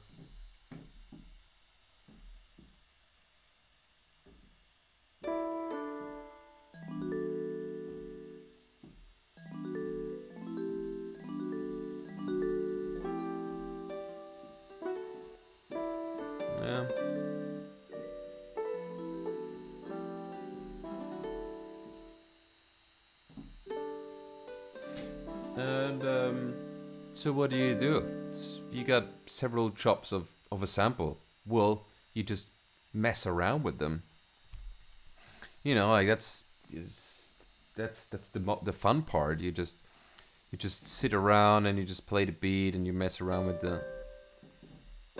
S2: And so what do? You got several chops of a sample. Well, you just mess around with them. Like that's the fun part. You just sit around and you just play the beat and you mess around with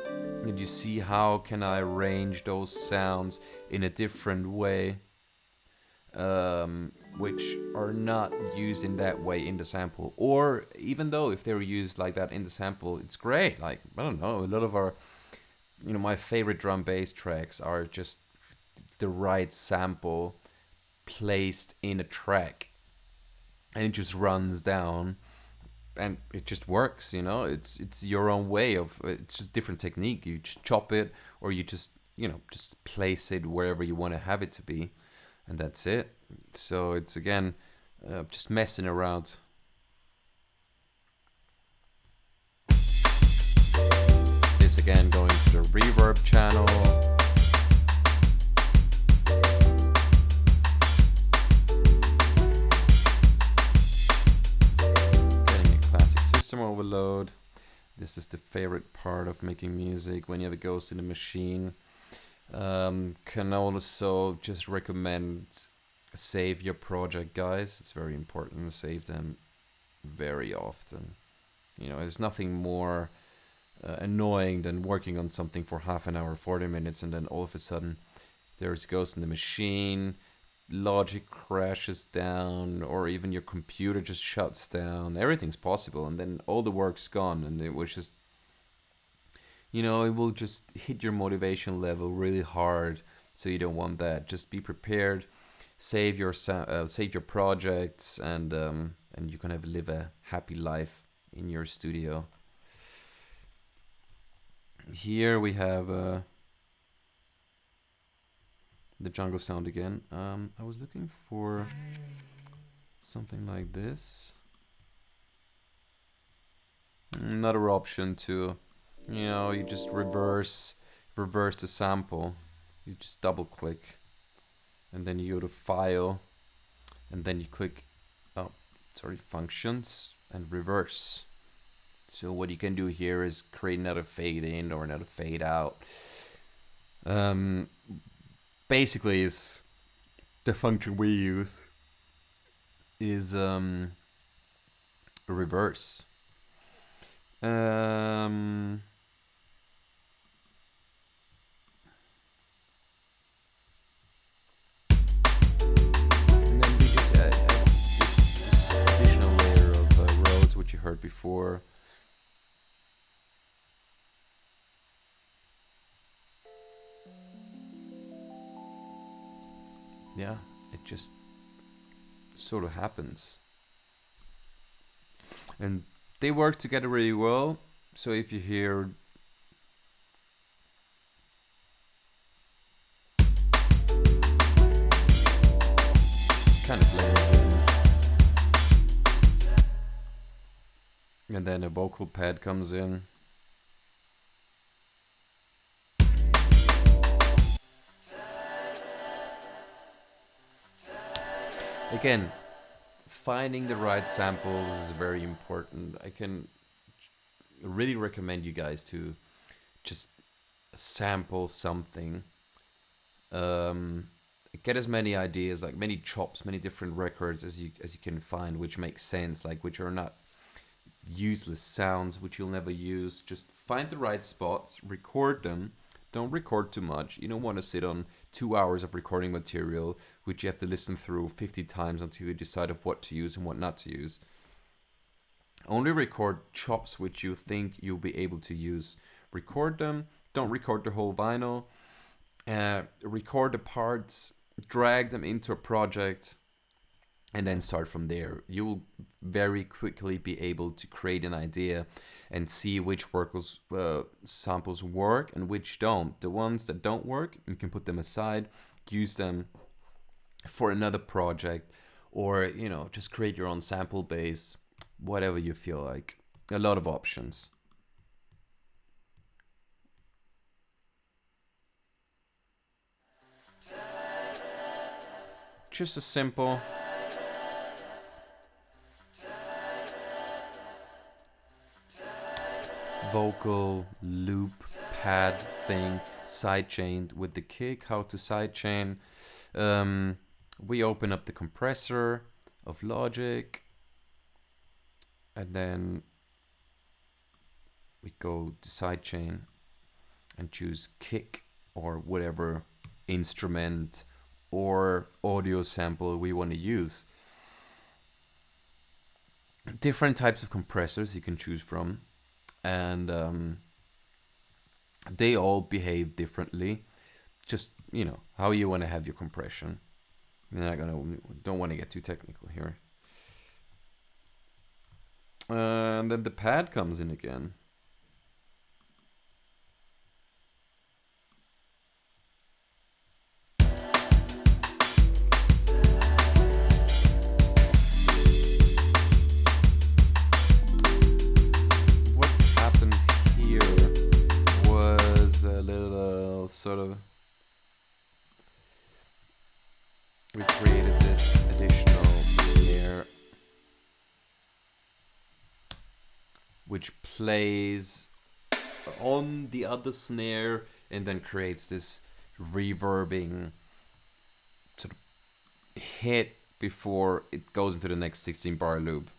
S2: and you see how can I arrange those sounds in a different way, which are not used in that way in the sample, or even though if they were used like that in the sample, it's great. Like, I don't know, a lot of our, my favorite drum bass tracks are just the right sample placed in a track, and it just runs down and it just works. It's your own way of, it's just different technique. You just chop it, or you just place it wherever you want to have it to be, and that's it. So it's again just messing around. This again going to the reverb channel. Getting a classic system overload. This is the favorite part of making music when you have a ghost in the machine. Can also just recommend save your project, guys. It's very important to save them very often. You know, there's nothing more annoying than working on something for half an hour, 40 minutes, and then all of a sudden there's ghost in the machine, logic crashes down, or even your computer just shuts down. Everything's possible, and then all the work's gone, and it was just, you know, it will just hit your motivation level really hard. So you don't want that. Just be prepared, save your projects, and you can live a happy life in your studio. Here we have the jungle sound again. I was looking for something like this. Another option to, you know, you just reverse the sample. You just double click, and then you go to File, and then you click, Functions, and Reverse. So what you can do here is create another fade in or another fade out. Basically, is the function we use is reverse. And then we just add this additional layer of roads, which you heard before. Yeah, it just sort of happens. And they work together really well. So if you hear kind of blends in, and then a vocal pad comes in. Again, finding the right samples is very important. I can really recommend you guys to just sample something. Get as many ideas, like many chops, many different records as you can find, which make sense, like which are not useless sounds which you'll never use. Just find the right spots, record them. Don't record too much. You don't want to sit on 2 hours of recording material, which you have to listen through 50 times until you decide of what to use and what not to use. Only record chops which you think you'll be able to use. Record them. Don't record the whole vinyl. Record the parts. Drag them into a project. And then start from there. You will very quickly be able to create an idea and see which samples work and which don't. The ones that don't work, you can put them aside, use them for another project, or, you know, just create your own sample base, whatever you feel like. A lot of options. Just a simple vocal loop pad thing, sidechained with the kick. How to sidechain? We open up the compressor of Logic, and then we go to sidechain and choose kick or whatever instrument or audio sample we want to use. Different types of compressors you can choose from, and they all behave differently. Just, you know, how you want to have your compression. Don't want to get too technical here. And then the pad comes in again. sort of, we created this additional snare which plays on the other snare and then creates this reverbing sort of hit before it goes into the next 16 bar loop.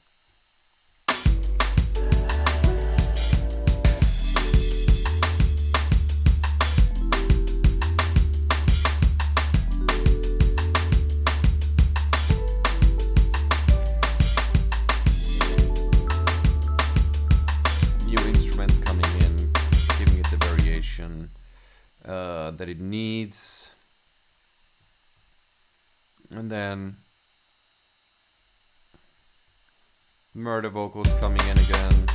S2: That it needs, and then murder vocals coming in again.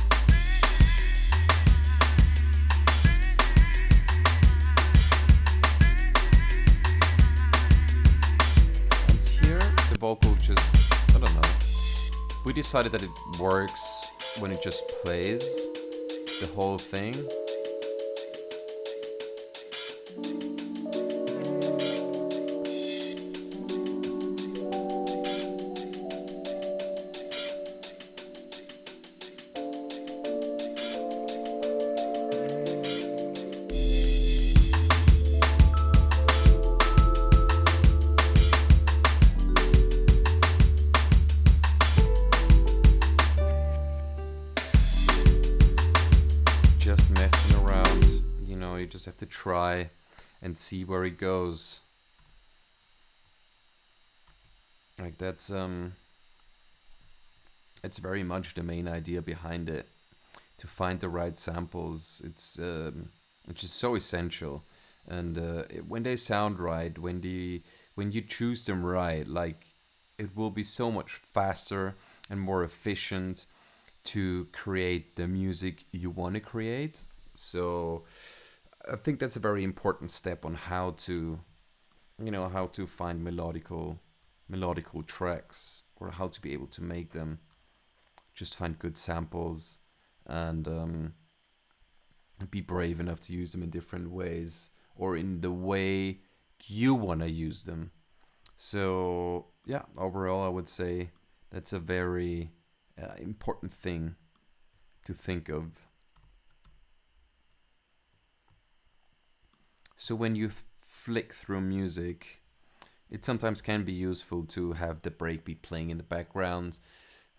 S2: And here the vocal just, I don't know, we decided that it works when it just plays the whole thing. Have to try and see where it goes. Like that's it's very much the main idea behind it, to find the right samples. It's which is so essential, and when they sound right, when you choose them right, like it will be so much faster and more efficient to create the music you want to create. So I think that's a very important step on how to, how to find melodical tracks, or how to be able to make them. Just find good samples and be brave enough to use them in different ways, or in the way you want to use them. So yeah, overall I would say that's a very important thing to think of. So when you flick through music, it sometimes can be useful to have the breakbeat playing in the background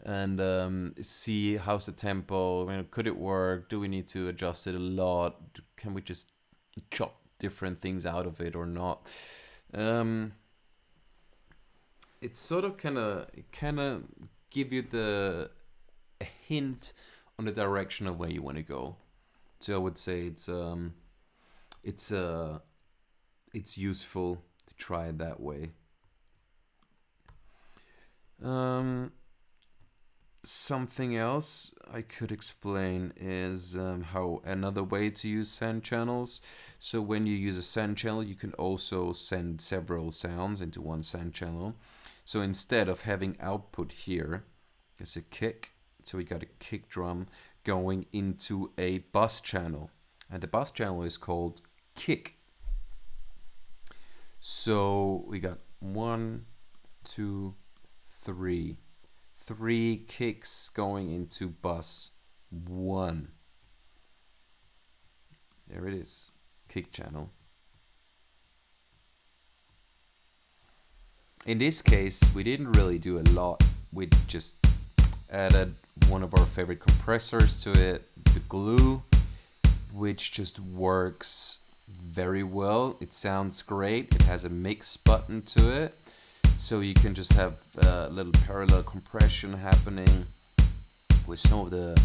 S2: and see how's the tempo. Could it work? Do we need to adjust it a lot? Can we just chop different things out of it or not? It's sort of kind of give you a hint on the direction of where you want to go. So I would say it's useful to try it that way. Something else I could explain is how another way to use send channels. So when you use a send channel, you can also send several sounds into one send channel. So instead of having output here, there's a kick. So we got a kick drum going into a bus channel, and the bus channel is called kick. So we got 1, 2, 3. 3 kicks going into bus 1. There it is, kick channel. In this case, we didn't really do a lot. We just added one of our favorite compressors to it, the glue, which just works very well. It sounds great. It has a mix button to it, so you can just have a little parallel compression happening with some of the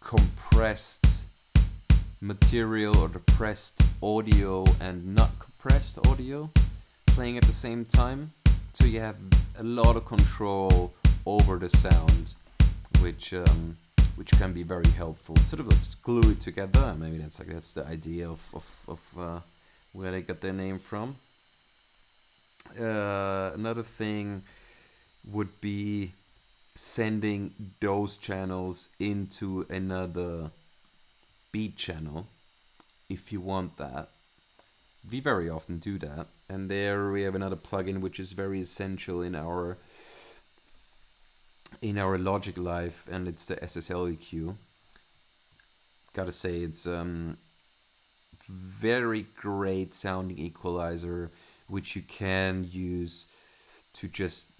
S2: compressed material or compressed audio and not compressed audio playing at the same time. So you have a lot of control over the sound, which can be very helpful. Sort of just glue it together. Maybe that's the idea of where they got their name from. Another thing would be sending those channels into another beat channel. if you want that. We very often do that. And there we have another plugin which is very essential in our Logic life, and it's the SSL EQ. Gotta say, it's very great sounding equalizer, which you can use to just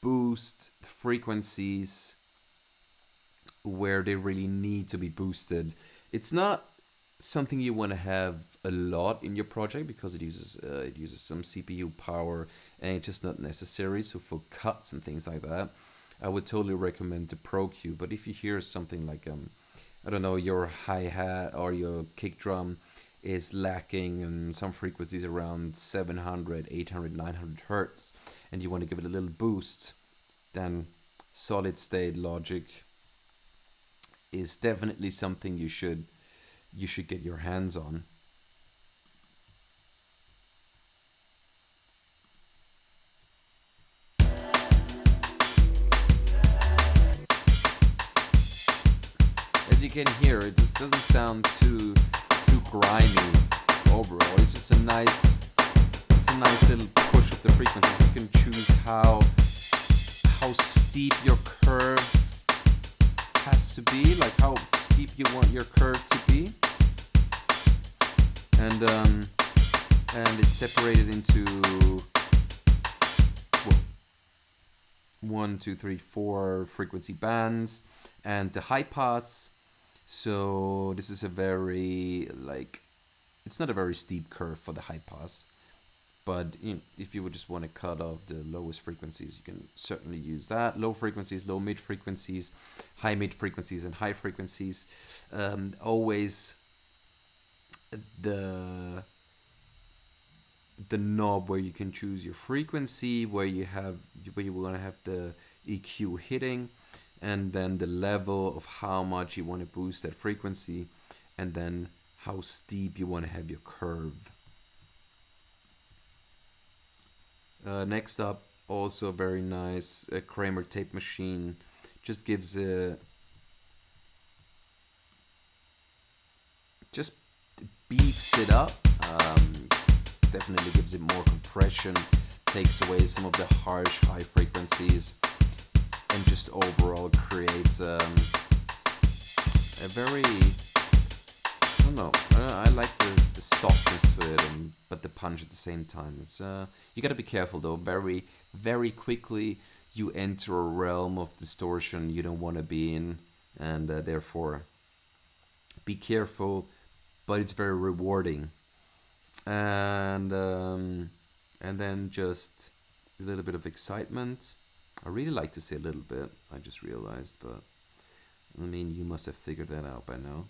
S2: boost frequencies where they really need to be boosted. It's not something you want to have a lot in your project because it uses some CPU power, and it's just not necessary. So for cuts and things like that, I would totally recommend the Pro Q. But if you hear something like I don't know, your hi-hat or your kick drum is lacking in some frequencies around 700, 800, 900 hertz, and you want to give it a little boost, then solid state Logic is definitely something you should get your hands on. As you can hear, it just doesn't sound too grimy overall. It's just a nice little push of the frequencies. You can choose how steep your curve has to be, like how steep you want your curve to be, and it's separated into 1, 2, 3, 4 frequency bands, and the high pass. So this is a very, like, it's not a very steep curve for the high pass, but if you would just want to cut off the lowest frequencies, you can certainly use that. Low frequencies, low mid frequencies, high mid frequencies, and high frequencies. Always the knob where you can choose your frequency, where you want to have the EQ hitting, and then the level of how much you want to boost that frequency, and then how steep you want to have your curve. Next up, also very nice, Kramer tape machine. Just gives just beefs it up. Definitely gives it more compression, takes away some of the harsh high frequencies, and just overall creates a very, I don't know, I like the softness to it, but the punch at the same time. It's you gotta be careful though. Very, very quickly you enter a realm of distortion you don't want to be in, and therefore be careful. But it's very rewarding, and then just a little bit of excitement. I really like to say a little bit, I just realized, but I mean, you must have figured that out by now.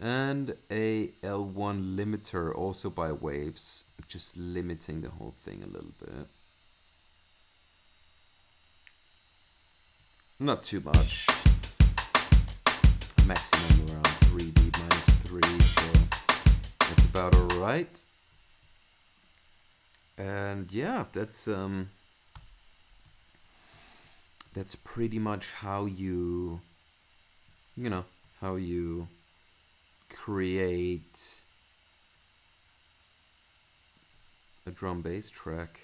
S2: And a L1 limiter, also by waves, just limiting the whole thing a little bit. Not too much. Maximum around 3 dB -3, so that's about alright. And yeah, that's pretty much how you create a drum bass track.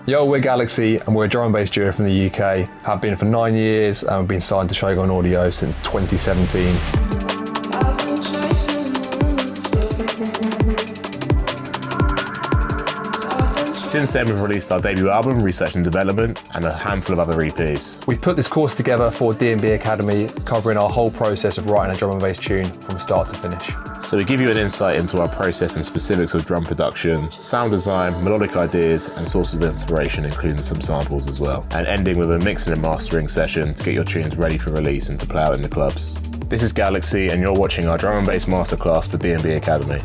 S3: Yo, we're Galaxy and we're a drum and bass duo from the UK. Have been for 9 years and we've been signed to Roygreen Audio since 2017.
S4: Since then, we've released our debut album, Research and Development, and a handful of other EPs.
S3: We've put this course together for DNB Academy, covering our whole process of writing a drum and bass tune from start to finish.
S4: So we give you an insight into our process and specifics of drum production, sound design, melodic ideas, and sources of inspiration, including some samples as well. And ending with a mixing and mastering session to get your tunes ready for release and to play out in the clubs. This is Galaxy, and you're watching our drum and bass masterclass for DNB Academy.